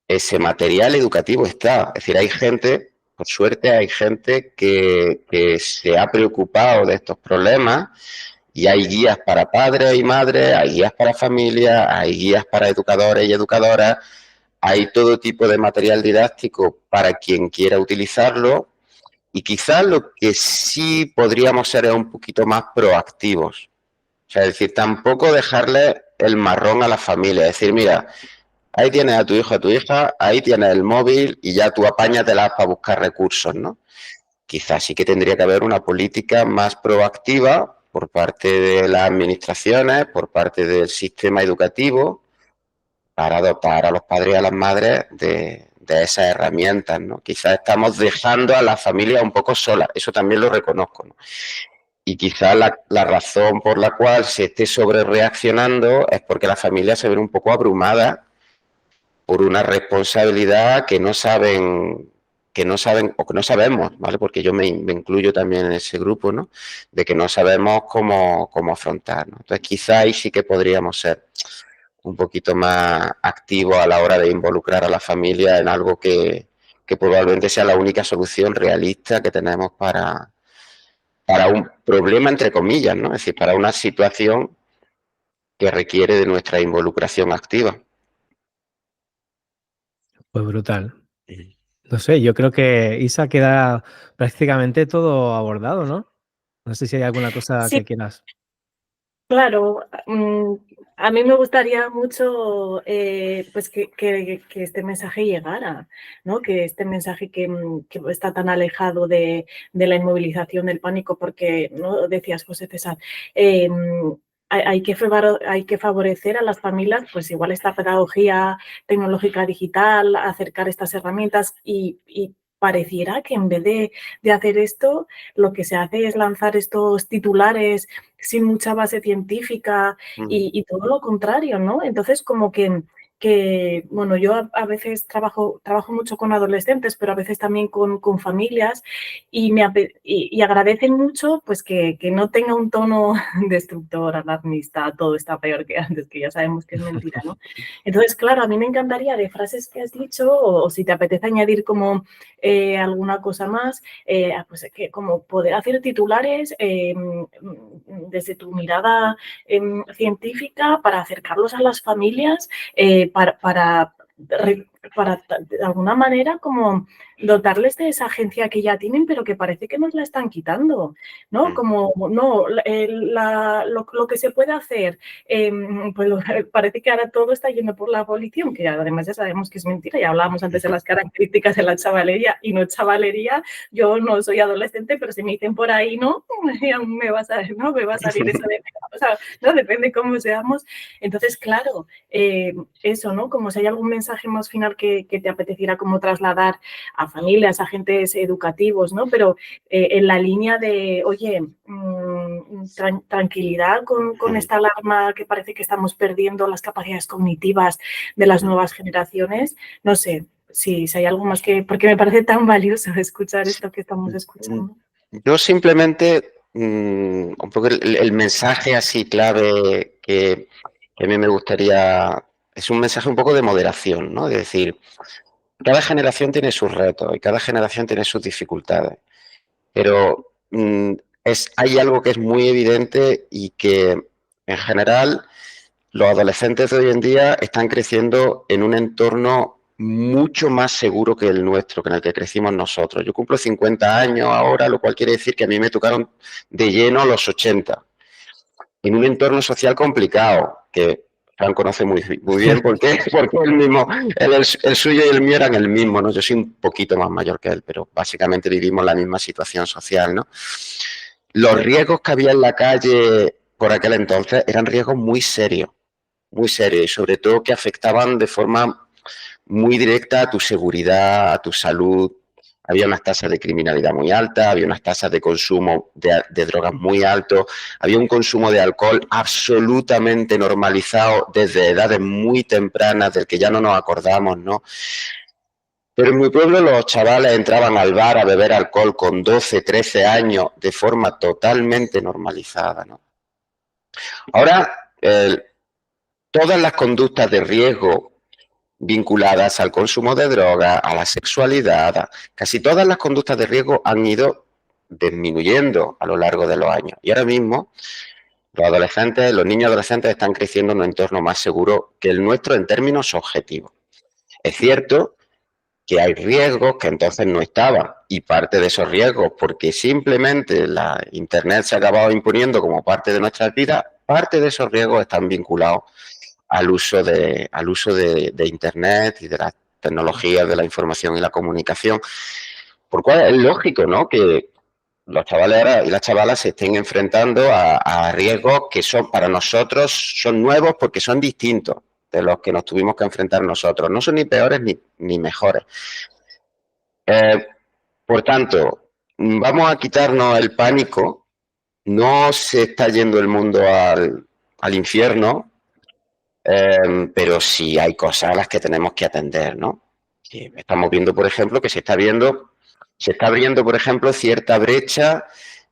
ese material educativo está. Es decir, hay gente, por suerte, hay gente que se ha preocupado de estos problemas y hay guías para padres y madres, hay guías para familias, hay guías para educadores y educadoras, hay todo tipo de material didáctico para quien quiera utilizarlo y quizás lo que sí podríamos ser es un poquito más proactivos. O sea, es decir, tampoco dejarle el marrón a la familia. Es decir, mira, ahí tienes a tu hijo, a tu hija, ahí tienes el móvil y ya tú apáñatelas para buscar recursos, ¿no? Quizás sí que tendría que haber una política más proactiva por parte de las administraciones, por parte del sistema educativo, para dotar a los padres y a las madres de esas herramientas, ¿no? Quizás estamos dejando a las familias un poco solas, eso también lo reconozco, ¿no? Y quizás la razón por la cual se esté sobre reaccionando es porque las familias se ven un poco abrumadas por una responsabilidad que no saben o que no sabemos, ¿vale? Porque yo me incluyo también en ese grupo, ¿no? De que no sabemos cómo afrontar, ¿no? Entonces quizá ahí sí que podríamos ser un poquito más activos a la hora de involucrar a la familia en algo que probablemente sea la única solución realista que tenemos para un problema, entre comillas, ¿no? Es decir, para una situación que requiere de nuestra involucración activa. Pues brutal. No sé, yo creo que Isa queda prácticamente todo abordado, ¿no? No sé si hay alguna cosa Sí, que quieras. claro. A mí me gustaría mucho pues que este mensaje llegara, ¿no? Que este mensaje que está tan alejado de la inmovilización, del pánico, porque, ¿no? Decías, José César, hay que favorecer a las familias, pues igual esta pedagogía tecnológica digital, acercar estas herramientas y pareciera que en vez de hacer esto, lo que se hace es lanzar estos titulares sin mucha base científica y todo lo contrario, ¿no? Entonces, como que bueno, yo a veces trabajo mucho con adolescentes, pero a veces también con familias y agradecen mucho pues que no tenga un tono destructor, alarmista, todo está peor que antes, que ya sabemos que es mentira, ¿no? Entonces, claro, a mí me encantaría de frases que has dicho o si te apetece añadir como alguna cosa más, pues que como poder hacer titulares desde tu mirada científica para acercarlos a las familias, para de alguna manera como dotarles de esa agencia que ya tienen, pero que parece que nos la están quitando, ¿no? Como, no, lo que se puede hacer, pues parece que ahora todo está yendo por la abolición, que además ya sabemos que es mentira, ya hablábamos antes de las características de la chavalería, y no chavalería, yo no soy adolescente, pero si me dicen por ahí, ¿no? Me va a salir, ¿no? Me va a salir eso de, o sea, no depende cómo seamos. Entonces, claro, eso, ¿no? Como si hay algún mensaje más final que te apeteciera como trasladar a familias, agentes educativos, ¿no? Pero en la línea de, oye, tranquilidad con esta alarma que parece que estamos perdiendo las capacidades cognitivas de las nuevas generaciones, no sé si hay algo más que, porque me parece tan valioso escuchar esto que estamos escuchando. Yo simplemente, un poco el mensaje así clave que a mí me gustaría, es un mensaje un poco de moderación, ¿no? Es decir, cada generación tiene sus retos y cada generación tiene sus dificultades, pero hay algo que es muy evidente y que en general los adolescentes de hoy en día están creciendo en un entorno mucho más seguro que el nuestro, que en el que crecimos nosotros. Yo cumplo 50 años ahora, lo cual quiere decir que a mí me tocaron de lleno los 80, en un entorno social complicado, que Fran conoce muy bien porque el mismo, el suyo y el mío eran el mismo, ¿no? Yo soy un poquito más mayor que él, pero básicamente vivimos la misma situación social, ¿no? Los riesgos que había en la calle por aquel entonces eran riesgos muy serios y sobre todo que afectaban de forma muy directa a tu seguridad, a tu salud. Había unas tasas de criminalidad muy altas, había unas tasas de consumo de drogas muy altos, había un consumo de alcohol absolutamente normalizado desde edades muy tempranas del que ya no nos acordamos, ¿no? Pero en mi pueblo los chavales entraban al bar a beber alcohol con 12, 13 años de forma totalmente normalizada, ¿no? Ahora, todas las conductas de riesgo vinculadas al consumo de drogas, a la sexualidad, casi todas las conductas de riesgo han ido disminuyendo a lo largo de los años. Y ahora mismo los niños adolescentes están creciendo en un entorno más seguro que el nuestro en términos objetivos. Es cierto que hay riesgos que entonces no estaban, y parte de esos riesgos, porque simplemente la Internet se ha acabado imponiendo como parte de nuestras vidas, parte de esos riesgos están vinculados al uso de Internet y de las tecnologías de la información y la comunicación. Por cual es lógico, ¿no?, que los chavales ahora y las chavalas se estén enfrentando a riesgos que son para nosotros son nuevos porque son distintos de los que nos tuvimos que enfrentar nosotros. No son ni peores ni mejores. Por tanto, vamos a quitarnos el pánico. No se está yendo el mundo al infierno, pero sí hay cosas a las que tenemos que atender, ¿no? Estamos viendo, por ejemplo, que se está abriendo, por ejemplo, cierta brecha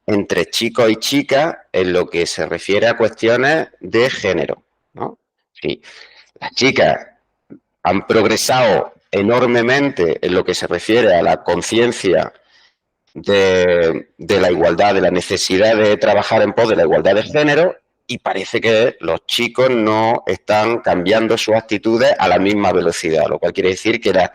entre chicos y chicas en lo que se refiere a cuestiones de género, ¿no? Sí, las chicas han progresado enormemente en lo que se refiere a la conciencia de la igualdad, de la necesidad de trabajar en pos de la igualdad de género, y parece que los chicos no están cambiando sus actitudes a la misma velocidad, lo cual quiere decir que la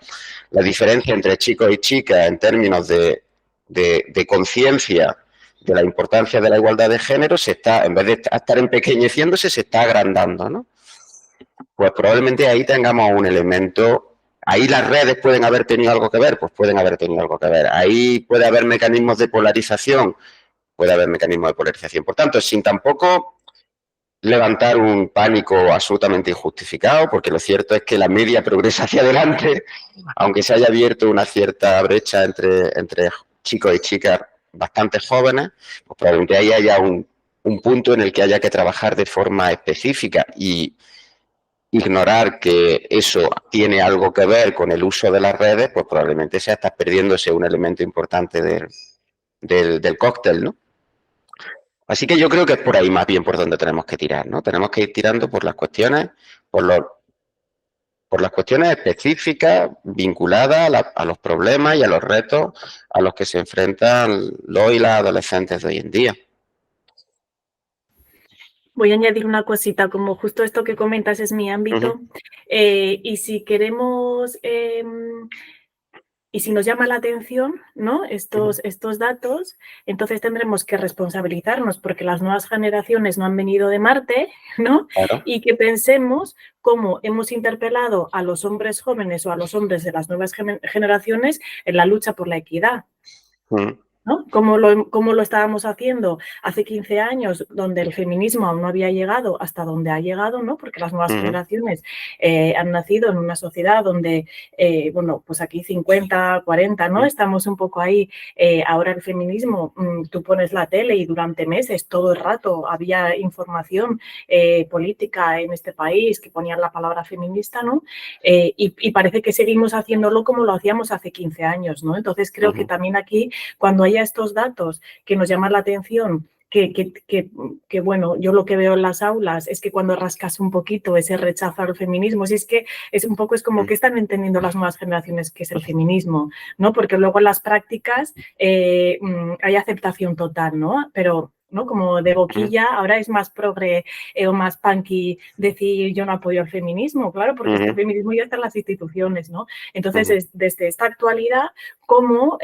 diferencia entre chicos y chicas en términos de conciencia de la importancia de la igualdad de género se está, en vez de estar empequeñeciéndose, se está agrandando, ¿no? pues probablemente ahí tengamos un elemento. Ahí las redes pueden haber tenido algo que ver, pues pueden haber tenido algo que ver. Ahí puede haber mecanismos de polarización, puede haber mecanismos de polarización. Por tanto, sin tampoco levantar un pánico absolutamente injustificado, porque lo cierto es que la media progresa hacia adelante, aunque se haya abierto una cierta brecha entre chicos y chicas bastante jóvenes, pues probablemente ahí haya un punto en el que haya que trabajar de forma específica y ignorar que eso tiene algo que ver con el uso de las redes, pues probablemente se está perdiéndose un elemento importante del cóctel, ¿no? Así que yo creo que es por ahí más bien por donde tenemos que tirar, ¿no? Tenemos que ir tirando por las cuestiones, por las cuestiones específicas vinculadas a los problemas y a los retos a los que se enfrentan los y las adolescentes de hoy en día. Voy a añadir una cosita, como justo esto que comentas es mi ámbito, y si queremos, y si nos llama la atención, ¿no? Estos datos, entonces tendremos que responsabilizarnos porque las nuevas generaciones no han venido de Marte, ¿no? Claro. Y que pensemos cómo hemos interpelado a los hombres jóvenes o a los hombres de las nuevas generaciones en la lucha por la equidad. ¿No? Como lo estábamos haciendo hace 15 años, donde el feminismo aún no había llegado hasta donde ha llegado, ¿no? Porque las nuevas generaciones han nacido en una sociedad donde, bueno, pues aquí 50, 40, ¿no? Estamos un poco ahí. Ahora el feminismo, tú pones la tele y durante meses, todo el rato, había información política en este país que ponían la palabra feminista, ¿no? Y parece que seguimos haciéndolo como lo hacíamos hace 15 años, ¿no? Entonces creo que también aquí, cuando haya estos datos que nos llaman la atención, que bueno, yo lo que veo en las aulas es que cuando rascas un poquito ese rechazo al feminismo, si es que es un poco, es como que están entendiendo las nuevas generaciones qué es el feminismo, ¿no? Porque luego en las prácticas hay aceptación total, ¿no? Pero, ¿no? Como de boquilla, ahora es más progre o más punky decir yo no apoyo al feminismo, claro, porque el feminismo ya está en las instituciones, ¿no? Entonces, desde esta actualidad, como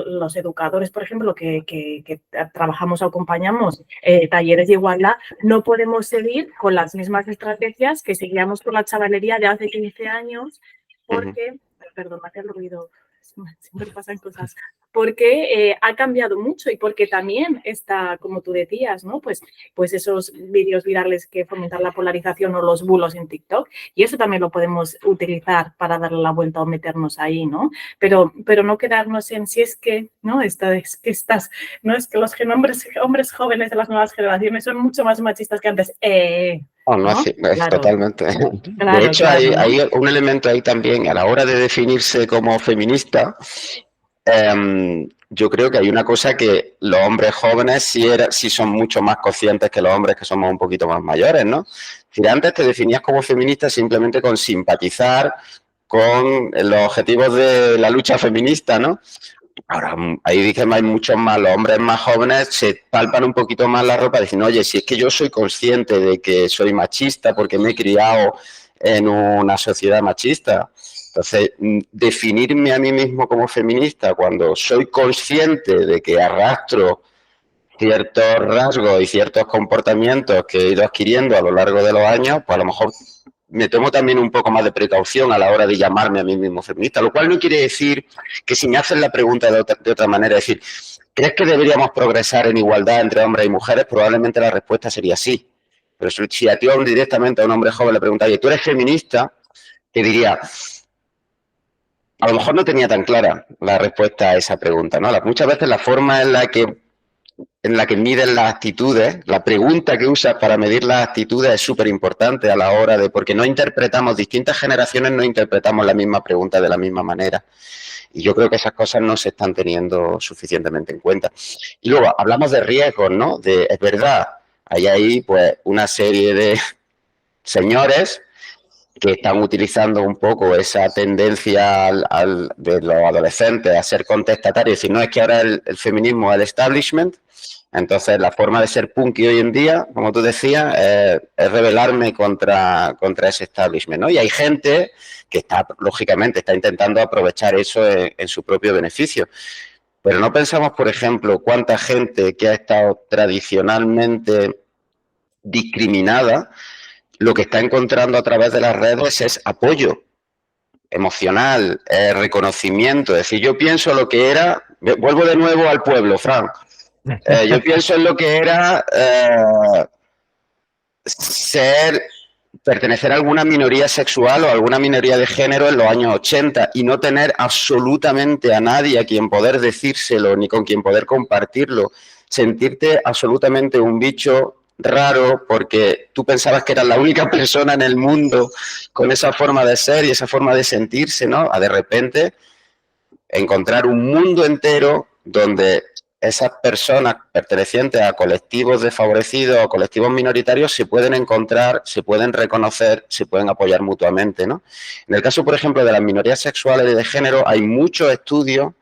los educadores, por ejemplo, que trabajamos o acompañamos talleres de igualdad, no podemos seguir con las mismas estrategias que seguíamos con la chavalería de hace 15 años, porque, perdón, me hace el ruido, siempre pasan cosas, porque ha cambiado mucho y porque también está, como tú decías, ¿no? Pues esos vídeos virales que fomentan la polarización o los bulos en TikTok, y eso también lo podemos utilizar para darle la vuelta o meternos ahí, ¿no? Pero no quedarnos en si es que, ¿no? Es que los hombres jóvenes de las nuevas generaciones son mucho más machistas que antes. No, sí, Claro. totalmente. Claro, de hecho, claro, ¿no? hay un elemento ahí también, a la hora de definirse como feminista, yo creo que hay una cosa que los hombres jóvenes sí son mucho más conscientes que los hombres que somos un poquito más mayores, ¿no? Si antes te definías como feminista simplemente con simpatizar con los objetivos de la lucha feminista, ¿no? Ahora, ahí dicen hay muchos más, los hombres más jóvenes se palpan un poquito más la ropa, diciendo, oye, si es que yo soy consciente de que soy machista porque me he criado en una sociedad machista. Entonces, definirme a mí mismo como feminista cuando soy consciente de que arrastro ciertos rasgos y ciertos comportamientos que he ido adquiriendo a lo largo de los años, pues a lo mejor me tomo también un poco más de precaución a la hora de llamarme a mí mismo feminista, lo cual no quiere decir que si me hacen la pregunta de otra manera, es decir, ¿crees que deberíamos progresar en igualdad entre hombres y mujeres? Probablemente la respuesta sería sí. Pero si a ti directamente a un hombre joven le preguntas, oye, ¿tú eres feminista? Te diría, a lo mejor no tenía tan clara la respuesta a esa pregunta, ¿no? Muchas veces la forma en la que miden las actitudes, la pregunta que usas para medir las actitudes es súper importante a la hora de, porque no interpretamos, distintas generaciones no interpretamos la misma pregunta de la misma manera. Y yo creo que esas cosas no se están teniendo suficientemente en cuenta. Y luego, hablamos de riesgos, ¿no? Es verdad, hay ahí pues una serie de señores que están utilizando un poco esa tendencia de los adolescentes a ser contestatarios, y no es que ahora el feminismo es el establishment. Entonces, la forma de ser punky hoy en día, como tú decías, es rebelarme contra ese establishment, ¿no? Y hay gente que lógicamente, está intentando aprovechar eso en su propio beneficio. Pero no pensamos, por ejemplo, cuánta gente que ha estado tradicionalmente discriminada lo que está encontrando a través de las redes es apoyo emocional, reconocimiento. Es decir, yo pienso lo que era, vuelvo de nuevo al pueblo, Fran. Yo pienso en lo que era pertenecer a alguna minoría sexual o a alguna minoría de género en los años 80 y no tener absolutamente a nadie a quien poder decírselo ni con quien poder compartirlo, sentirte absolutamente un bicho raro porque tú pensabas que eras la única persona en el mundo con esa forma de ser y esa forma de sentirse, ¿no? A de repente encontrar un mundo entero donde esas personas pertenecientes a colectivos desfavorecidos o colectivos minoritarios se pueden encontrar, se pueden reconocer, se pueden apoyar mutuamente, ¿no? En el caso, por ejemplo, de las minorías sexuales y de género, hay muchos estudios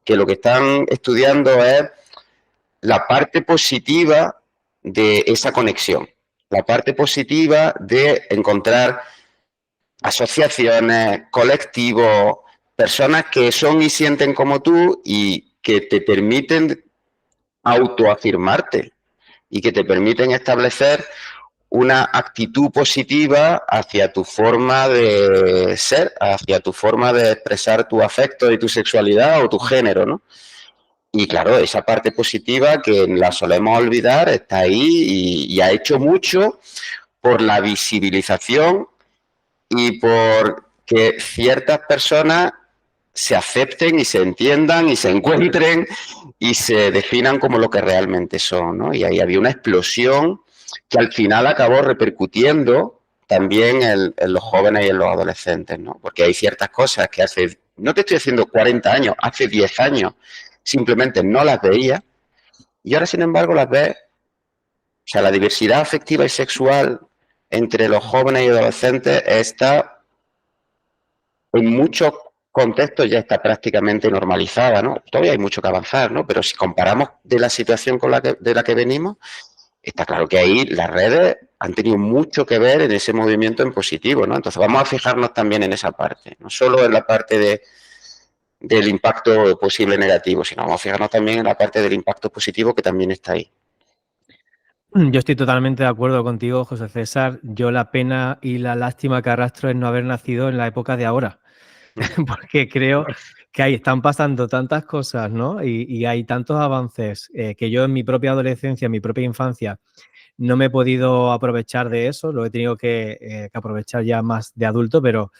que lo que están estudiando es la parte positiva de esa conexión, la parte positiva de encontrar asociaciones, colectivos, personas que son y sienten como tú y que te permiten autoafirmarte y que te permiten establecer una actitud positiva hacia tu forma de ser, hacia tu forma de expresar tu afecto y tu sexualidad o tu género, ¿no? Y claro, esa parte positiva que la solemos olvidar está ahí y ha hecho mucho por la visibilización y por que ciertas personas se acepten y se entiendan y se encuentren y se definan como lo que realmente son, ¿no? Y ahí había una explosión que al final acabó repercutiendo también en los jóvenes y en los adolescentes, ¿no? Porque hay ciertas cosas que hace, no te estoy diciendo 40 años, hace 10 años simplemente no las veía y ahora sin embargo las ves. O sea, la diversidad afectiva y sexual entre los jóvenes y adolescentes está en muchos contextos ya está prácticamente normalizada, ¿no? Todavía hay mucho que avanzar, ¿no? Pero si comparamos de la situación con de la que venimos, está claro que ahí las redes han tenido mucho que ver en ese movimiento en positivo, ¿no? Entonces vamos a fijarnos también en esa parte, no solo en la parte del impacto posible negativo, sino vamos a fijarnos también en la parte del impacto positivo que también está ahí. Yo estoy totalmente de acuerdo contigo, José César. Yo la pena y la lástima que arrastro es no haber nacido en la época de ahora, porque creo que ahí están pasando tantas cosas, ¿no? Y hay tantos avances que yo en mi propia adolescencia, en mi propia infancia, no me he podido aprovechar de eso, lo he tenido que aprovechar ya más de adulto, pero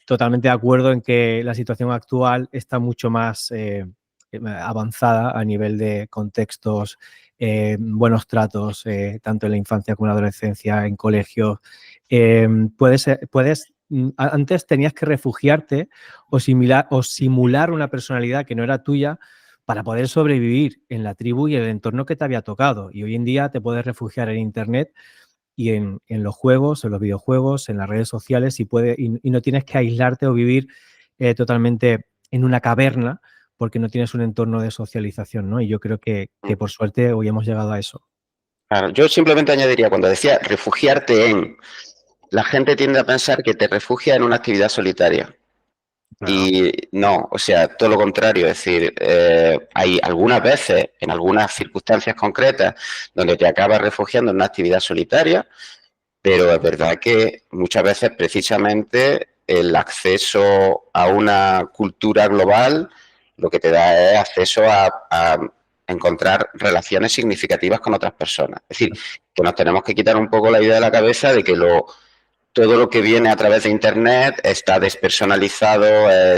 totalmente de acuerdo en que la situación actual está mucho más avanzada a nivel de contextos, buenos tratos, tanto en la infancia como en la adolescencia, en colegios. Antes tenías que refugiarte o simular una personalidad que no era tuya para poder sobrevivir en la tribu y el entorno que te había tocado. Y hoy en día te puedes refugiar en Internet y en los juegos, en los videojuegos, en las redes sociales y no tienes que aislarte o vivir totalmente en una caverna porque no tienes un entorno de socialización, ¿no? Y yo creo que por suerte hoy hemos llegado a eso. Claro, yo simplemente añadiría, cuando decía refugiarte en, la gente tiende a pensar que te refugia en una actividad solitaria. Claro. Y no, o sea, todo lo contrario, es decir, hay algunas veces, en algunas circunstancias concretas, donde te acabas refugiando en una actividad solitaria, pero es verdad que muchas veces precisamente el acceso a una cultura global lo que te da es acceso a encontrar relaciones significativas con otras personas. Es decir, que nos tenemos que quitar un poco la idea de la cabeza de que todo lo que viene a través de Internet está despersonalizado, a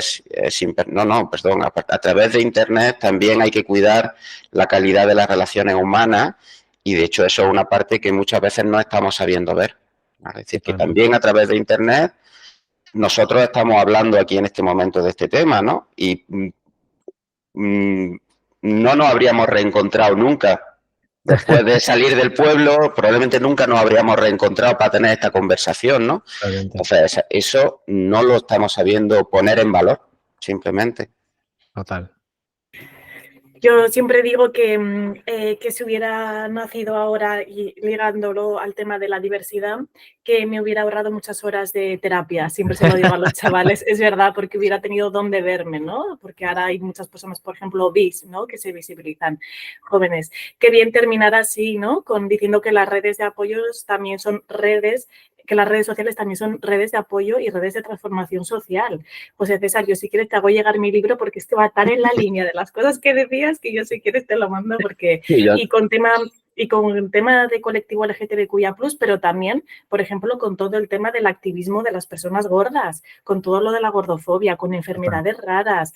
través de Internet también hay que cuidar la calidad de las relaciones humanas y de hecho eso es una parte que muchas veces no estamos sabiendo ver. Es decir, que también a través de Internet nosotros estamos hablando aquí en este momento de este tema, ¿no? Y no nos habríamos reencontrado nunca. Después de salir del pueblo, probablemente nunca nos habríamos reencontrado para tener esta conversación, ¿no? Entonces, eso no lo estamos sabiendo poner en valor, simplemente. Total. Yo siempre digo que si hubiera nacido ahora y ligándolo al tema de la diversidad, que me hubiera ahorrado muchas horas de terapia. Siempre se lo digo a los chavales, es verdad, porque hubiera tenido dónde verme, ¿no? Porque ahora hay muchas personas, por ejemplo, bis, ¿no? Que se visibilizan, jóvenes. Qué bien terminar así, ¿no? Diciendo que las redes de apoyos también son redes que las redes sociales también son redes de apoyo y redes de transformación social. José César, yo si quieres te hago llegar mi libro porque es que va a estar en la línea de las cosas que decías, que yo si quieres te lo mando porque... Y con el tema de colectivo LGTBIQIA+, pero también, por ejemplo, con todo el tema del activismo de las personas gordas, con todo lo de la gordofobia, con enfermedades raras,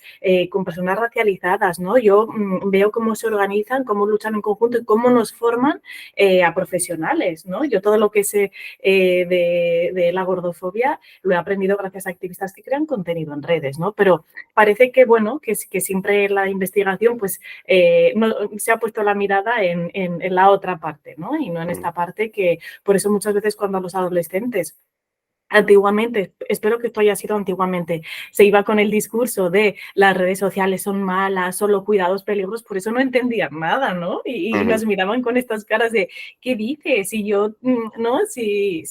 con personas racializadas, ¿no? Yo veo cómo se organizan, cómo luchan en conjunto y cómo nos forman a profesionales, ¿no? Yo todo lo que sé de la gordofobia lo he aprendido gracias a activistas que crean contenido en redes, ¿no? Pero parece que, bueno, que siempre la investigación, pues, no, se ha puesto la mirada en la otra parte, ¿no? Y no en esta parte que, por eso muchas veces cuando a los adolescentes antiguamente, espero que esto haya sido antiguamente, se iba con el discurso de las redes sociales son malas, solo cuidados, peligros, por eso no entendían nada, ¿no? Y nos miraban con estas caras de, ¿qué dices? Si yo, ¿no? Si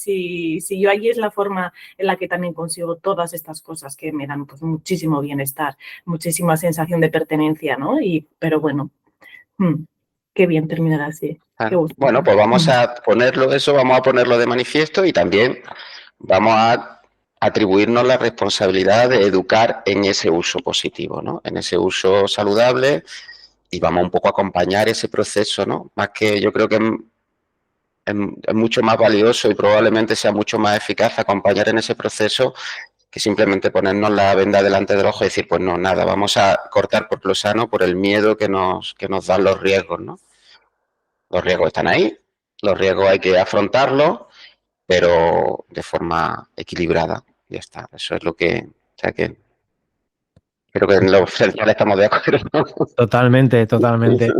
yo allí es la forma en la que también consigo todas estas cosas que me dan pues, muchísimo bienestar, muchísima sensación de pertenencia, ¿no? Pero bueno, qué bien terminar así. Qué gusto. Bueno, pues vamos a ponerlo de manifiesto y también vamos a atribuirnos la responsabilidad de educar en ese uso positivo, ¿no? En ese uso saludable y vamos un poco a acompañar ese proceso, ¿no? Más que yo creo que es mucho más valioso y probablemente sea mucho más eficaz acompañar en ese proceso que simplemente ponernos la venda delante del ojo y decir, pues no, nada, vamos a cortar por lo sano por el miedo que nos dan los riesgos, ¿no? Los riesgos están ahí, los riesgos hay que afrontarlos, pero de forma equilibrada. Ya está, eso es lo que... O sea que creo que en lo esencial estamos de acuerdo. Totalmente, totalmente.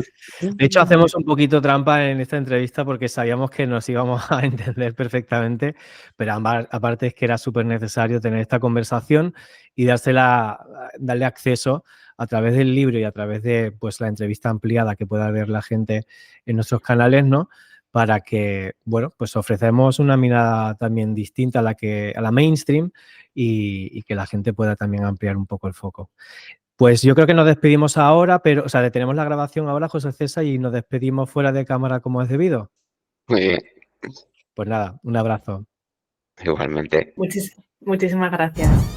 De hecho, hacemos un poquito trampa en esta entrevista porque sabíamos que nos íbamos a entender perfectamente, pero aparte es que era súper necesario tener esta conversación y darle acceso a través del libro y a través de pues, la entrevista ampliada que pueda ver la gente en nuestros canales, ¿no? Para que, bueno, pues ofrecemos una mirada también distinta a la mainstream y que la gente pueda también ampliar un poco el foco. Pues yo creo que nos despedimos ahora, pero, o sea, detenemos la grabación ahora, José César, y nos despedimos fuera de cámara como es debido. Muy bien. Pues nada, un abrazo. Igualmente. Muchísimas gracias.